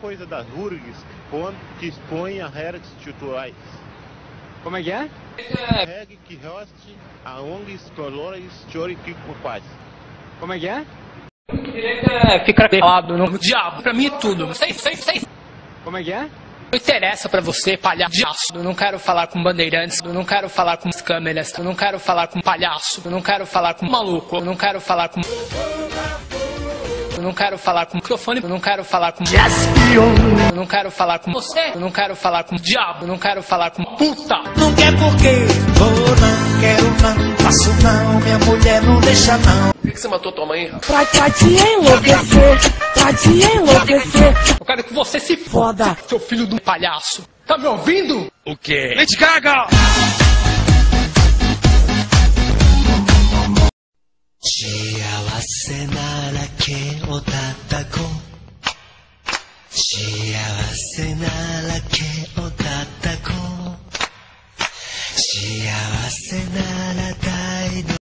coisa das URGS que expõe as regras estruturais. Como é que é? Regra que hoste a ONGs, colores, teóricos paz. Como é que é? Fica pelado no diabo, pra mim é tudo. Sei. Como é que é? Não interessa pra você, palhaço. Eu não quero falar com bandeirantes, eu não quero falar com as câmeras, eu não quero falar com palhaço, eu não quero falar com maluco, eu não quero falar com... Eu não quero falar com microfone, eu não quero falar com... Eu não quero falar com você, eu não quero falar com diabo, eu não quero falar com puta. Não quer porque vou, não quero não, faço não, minha mulher não deixa não. Por que você matou tua mãe, rapaz? Pra te enlouquecer, pra te enlouquecer. Eu quero que você se foda, seu filho do palhaço. Tá me ouvindo? O quê? Lady Gaga! Shiawase nara ke o tatako. Shiawase nara ke o tatako. Shiawase nara